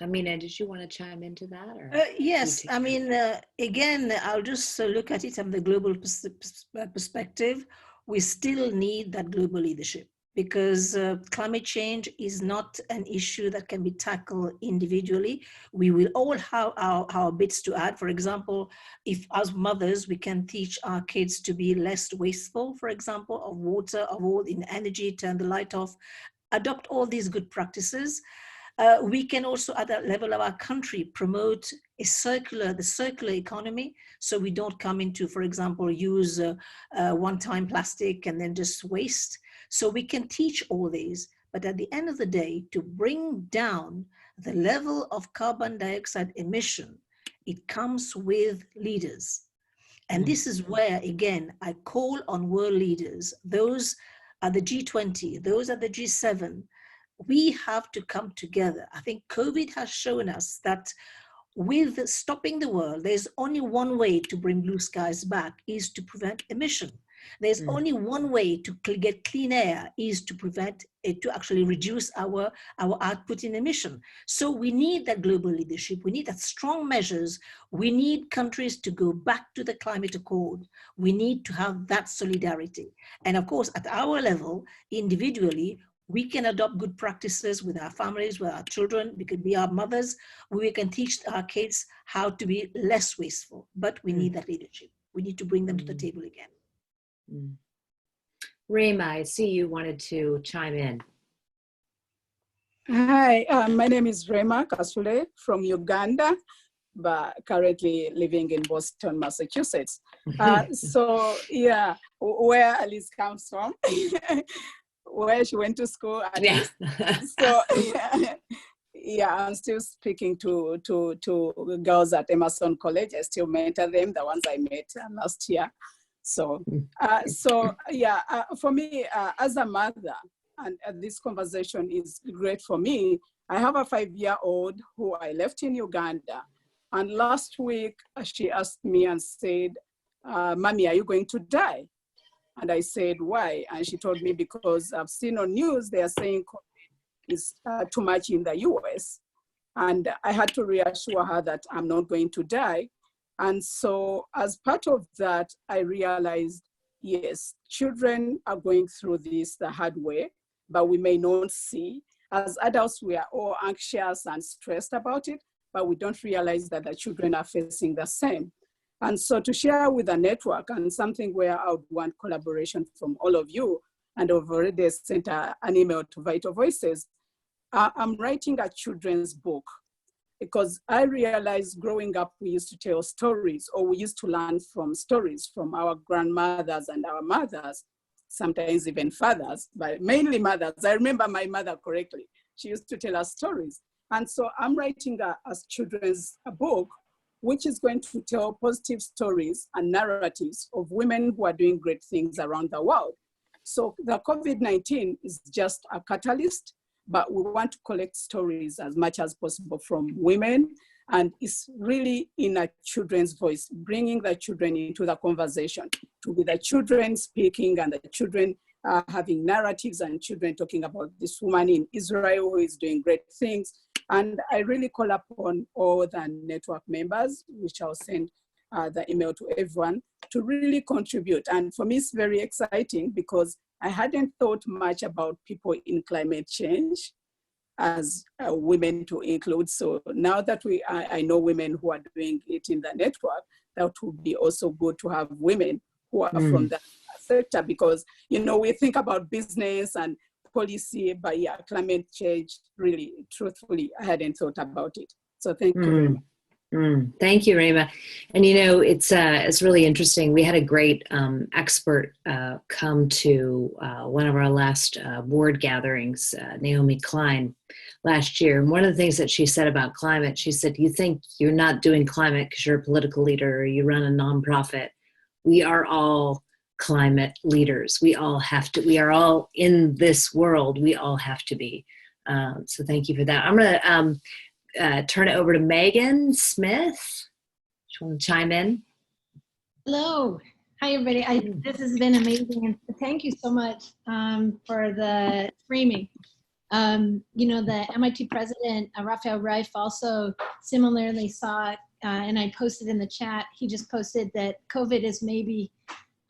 Ameenah, did you want to chime into that? Or Yes, I mean, again, I'll just look at it from the global perspective. We still need that global leadership, because climate change is not an issue that can be tackled individually. We will all have our bits to add. For example, if as mothers, we can teach our kids to be less wasteful, for example, of water, of all in energy, turn the light off, adopt all these good practices. We can also, at the level of our country, promote the circular economy, so we don't come into, for example, use one-time plastic and then just waste. So we can teach all these, but at the end of the day, to bring down the level of carbon dioxide emission, it comes with leaders. And this is where, again, I call on world leaders, those are the G20, those are the G7, we have to come together. I think COVID has shown us that with stopping the world, there's only one way to bring blue skies back, is to prevent emission. There's only one way to get clean air, is to prevent it, to actually reduce our output in emission. So we need that global leadership. We need that strong measures. We need countries to go back to the climate accord. We need to have that solidarity. And of course, at our level, individually, we can adopt good practices with our families, with our children. We could be our mothers. We can teach our kids how to be less wasteful, but we need that leadership. We need to bring them to the table again. Rema, I see you wanted to chime in. Hi, my name is Rema Kasule from Uganda, but currently living in Boston, Massachusetts. So yeah, where Alyse comes from. Where she went to school. Yeah. So yeah, I'm still speaking to girls at Emerson College. I still mentor them, the ones I met last year. So for me, as a mother, and this conversation is great for me. I have a 5-year-old who I left in Uganda, and last week she asked me and said, "Mommy, are you going to die?" And I said, why? And she told me, because I've seen on news, they are saying COVID is too much in the US. And I had to reassure her that I'm not going to die. And so as part of that, I realized, yes, children are going through this the hard way, but we may not see. As adults, we are all anxious and stressed about it, but we don't realize that the children are facing the same. And so to share with the network, and something where I would want collaboration from all of you, and I've already sent an email to Vital Voices, I'm writing a children's book, because I realized growing up, we used to tell stories, or we used to learn from stories from our grandmothers and our mothers, sometimes even fathers, but mainly mothers. I remember my mother correctly. She used to tell us stories. And so I'm writing a children's book, which is going to tell positive stories and narratives of women who are doing great things around the world. So the COVID-19 is just a catalyst, but we want to collect stories as much as possible from women. And it's really in a children's voice, bringing the children into the conversation, to be the children speaking and the children having narratives, and children talking about this woman in Israel who is doing great things. And I really call upon all the network members, which I'll send the email to everyone, to really contribute. And for me, it's very exciting because I hadn't thought much about people in climate change as women to include. So now that I know women who are doing it in the network, that would be also good to have women who are from that sector, because, you know, we think about business and policy, but yeah, climate change, really, truthfully, I hadn't thought about it. So thank you very much. Thank you, Rema. And you know, it's really interesting. We had a great expert come to one of our last board gatherings, Naomi Klein, last year. And one of the things that she said about climate, she said, you think you're not doing climate because you're a political leader or you run a nonprofit. We are all climate leaders. We all have to, we are all in this world. We all have to be. So thank you for that. I'm going to turn it over to Megan Smith. Do you want to chime in? Hello. Hi, everybody. This has been amazing. And thank you so much for the framing. You know, the MIT president, Raphael Reif, also similarly saw it, and I posted in the chat, he just posted that COVID is maybe,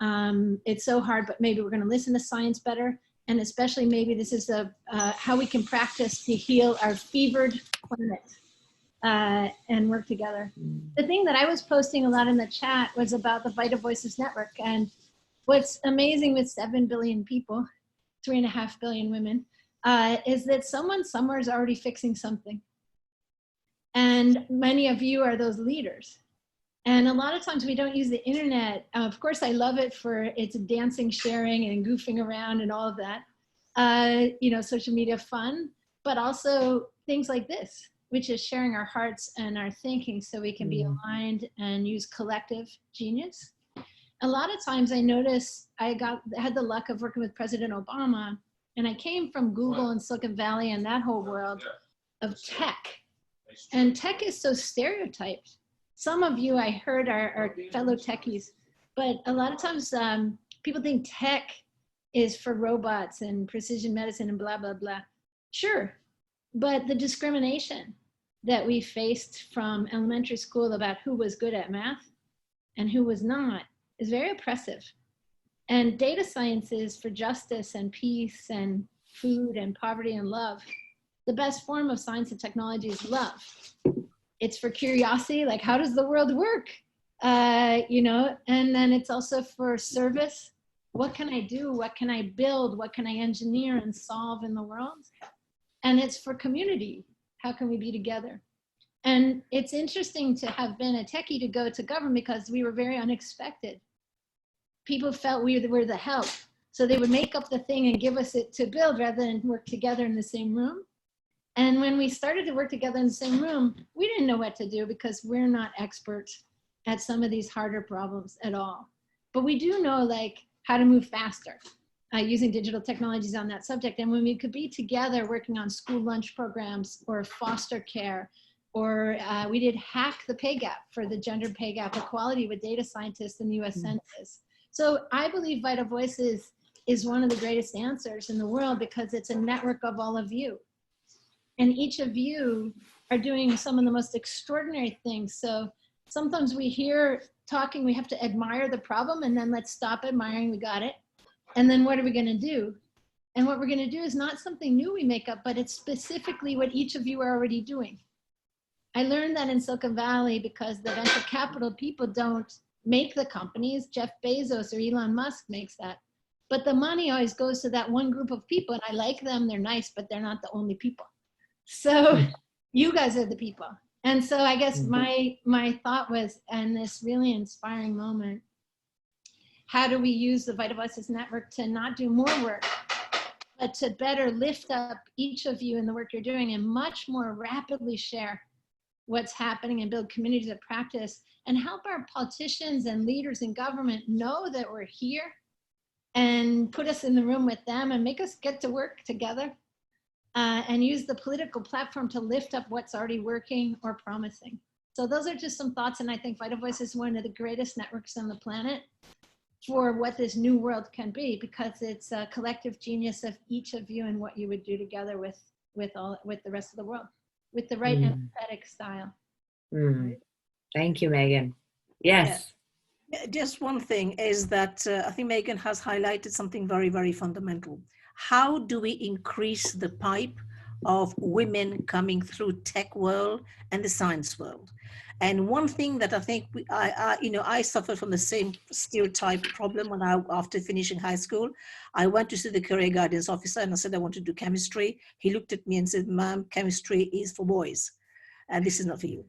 it's so hard, but maybe we're going to listen to science better. And especially maybe this is how we can practice to heal our fevered planet and work together. The thing that I was posting a lot in the chat was about the Vital Voices Network. And what's amazing with 7 billion people, 3.5 billion women, is that someone somewhere is already fixing something. And many of you are those leaders. And a lot of times we don't use the internet. Of course, I love it for its dancing, sharing, and goofing around and all of that. You know, social media fun, but also things like this, which is sharing our hearts and our thinking so we can be aligned and use collective genius. A lot of times I notice I had the luck of working with President Obama, and I came from Google and Silicon Valley and that whole world of tech. And tech is so stereotyped. Some of you I heard are fellow techies, but a lot of times people think tech is for robots and precision medicine and blah, blah, blah. Sure, but the discrimination that we faced from elementary school about who was good at math and who was not is very oppressive. And data science is for justice and peace and food and poverty and love. The best form of science and technology is love. It's for curiosity, like how does the world work? You know, and then it's also for service. What can I do? What can I build? What can I engineer and solve in the world? And it's for community. How can we be together? And it's interesting to have been a techie to go to government because we were very unexpected. People felt we were the help. So they would make up the thing and give us it to build rather than work together in the same room. And when we started to work together in the same room, we didn't know what to do because we're not experts at some of these harder problems at all. But we do know like how to move faster using digital technologies on that subject. And when we could be together working on school lunch programs or foster care, or we did hack the pay gap for the gender pay gap equality with data scientists in the US Census. So I believe Vital Voices is one of the greatest answers in the world because it's a network of all of you. And each of you are doing some of the most extraordinary things. So sometimes we hear talking, we have to admire the problem and then let's stop admiring, we got it. And then what are we gonna do? And what we're gonna do is not something new we make up, but it's specifically what each of you are already doing. I learned that in Silicon Valley because the venture capital people don't make the companies. Jeff Bezos or Elon Musk makes that. But the money always goes to that one group of people. And I like them, they're nice, but they're not the only people. So you guys are the people. And so I guess my thought was, in this really inspiring moment, how do we use the Vital Voices Network to not do more work, but to better lift up each of you in the work you're doing and much more rapidly share what's happening and build communities of practice and help our politicians and leaders in government know that we're here and put us in the room with them and make us get to work together and use the political platform to lift up what's already working or promising. So those are just some thoughts, and I think Vital Voices is one of the greatest networks on the planet for what this new world can be, because it's a collective genius of each of you and what you would do together with the rest of the world, with the right empathetic style. Thank you, Megan. Yes. Yeah. Just one thing is that I think Megan has highlighted something very, very fundamental. How do we increase the pipe of women coming through tech world and the science world? And one thing that I think I suffered from the same stereotype problem when after finishing high school. I went to see the career guidance officer and I said I want to do chemistry. He looked at me and said, "Ma'am, chemistry is for boys, and this is not for you."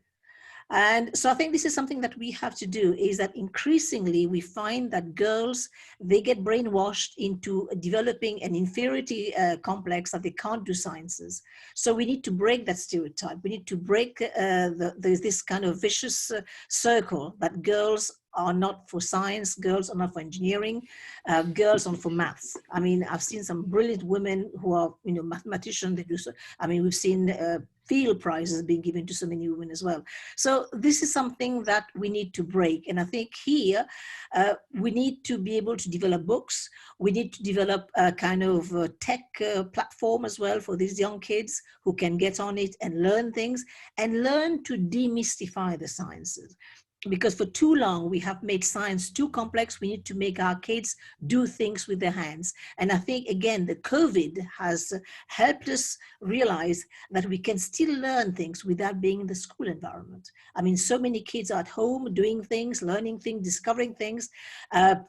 And so I think this is something that we have to do, is that increasingly we find that girls, they get brainwashed into developing an inferiority complex that they can't do sciences. So we need to break that stereotype. We need to break there's this kind of vicious circle that girls are not for science, girls are not for engineering, girls are for maths. I mean, I've seen some brilliant women who are, mathematicians. They do so. I mean, we've seen field prizes being given to so many women as well. So this is something that we need to break. And I think here, we need to be able to develop books. We need to develop a kind of tech platform as well for these young kids who can get on it and learn things and learn to demystify the sciences. Because for too long, we have made science too complex. We need to make our kids do things with their hands. And I think, again, the COVID has helped us realize that we can still learn things without being in the school environment. I mean, so many kids are at home doing things, learning things, discovering things,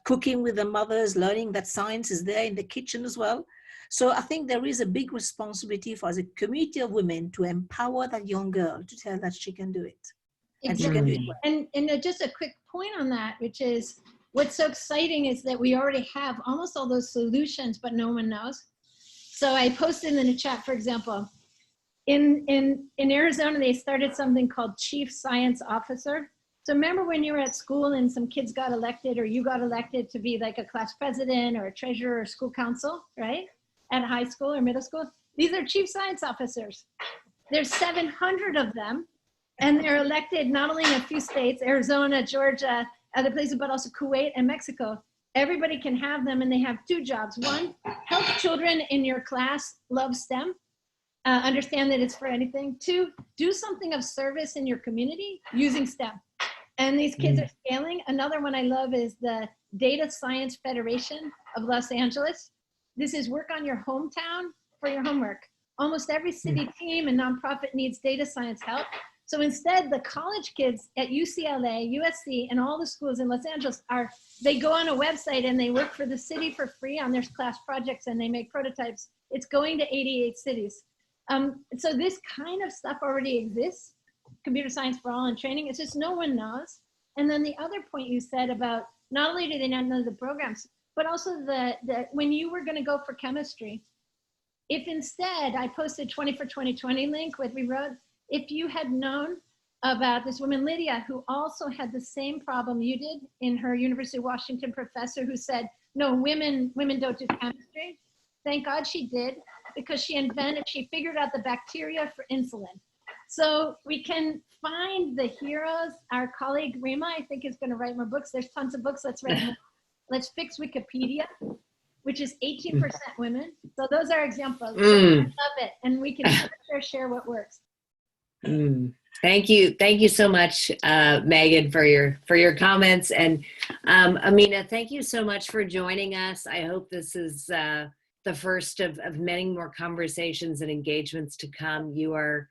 cooking with their mothers, learning that science is there in the kitchen as well. So I think there is a big responsibility for as a community of women to empower that young girl to tell that she can do it. Exactly. And just a quick point on that, which is what's so exciting is that we already have almost all those solutions, but no one knows. So I posted in the chat, for example, in Arizona, they started something called Chief Science Officer. So remember when you were at school and some kids got elected, or you got elected to be like a class president or a treasurer or school council, right? At high school or middle school. These are Chief Science Officers. There's 700 of them. And they're elected not only in a few states, Arizona, Georgia, other places, but also Kuwait and Mexico. Everybody can have them, and they have two jobs. One, help children in your class love STEM, understand that it's for anything. Two, do something of service in your community using STEM. And these kids are scaling. Another one I love is the Data Science Federation of Los Angeles. This is work on your hometown for your homework. Almost every city team and nonprofit needs data science help. So instead, the college kids at UCLA, USC, and all the schools in Los Angeles they go on a website and they work for the city for free on their class projects, and they make prototypes. It's going to 88 cities. So this kind of stuff already exists, computer science for all and training. It's just no one knows. And then the other point you said about not only do they not know the programs, but also when you were gonna go for chemistry, if instead I posted 20 for 2020 link, what we wrote, if you had known about this woman, Lydia, who also had the same problem you did in her University of Washington professor who said, no, women don't do chemistry. Thank God she did, because she figured out the bacteria for insulin. So we can find the heroes. Our colleague Rima, I think, is gonna write more books. There's tons of books, let's write more. Let's fix Wikipedia, which is 18% women. So those are examples. So I love it, and we can share what works. Thank you so much, Megan, for your comments, and Ameenah, thank you so much for joining us. I hope this is the first of many more conversations and engagements to come. You are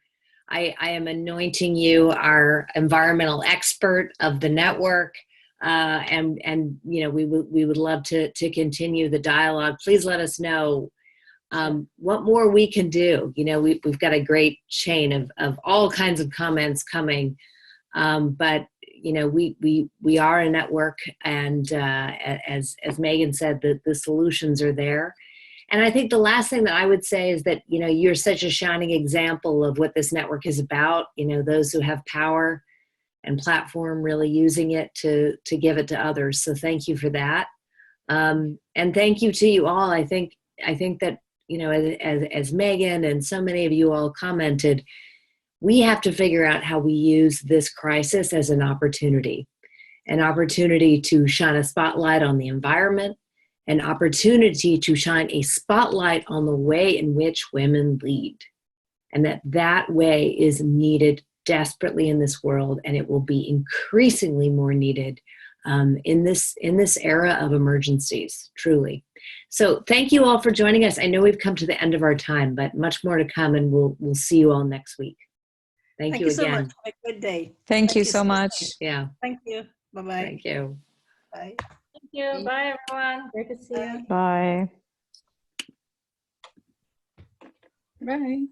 I am anointing you our environmental expert of the network. And we would love to continue the dialogue. Please let us know what more we can do. We've got a great chain of all kinds of comments coming, but we are a network, and as Megan said, the solutions are there. And I think the last thing that I would say is that you're such a shining example of what this network is about. Those who have power and platform really using it to give it to others. So thank you for that, and thank you to you all. I think that as Megan and so many of you all commented, we have to figure out how we use this crisis as an opportunity to shine a spotlight on the environment, an opportunity to shine a spotlight on the way in which women lead, and that way is needed desperately in this world, and it will be increasingly more needed in this era of emergencies, truly. So thank you all for joining us. I know we've come to the end of our time, but much more to come, and we'll see you all next week. Thank you so again. much. Have a good day. Thank you so much. Yeah. Thank you. Bye-bye. Thank you. Bye. Thank you. Bye, everyone. Great to see you. Bye. Bye.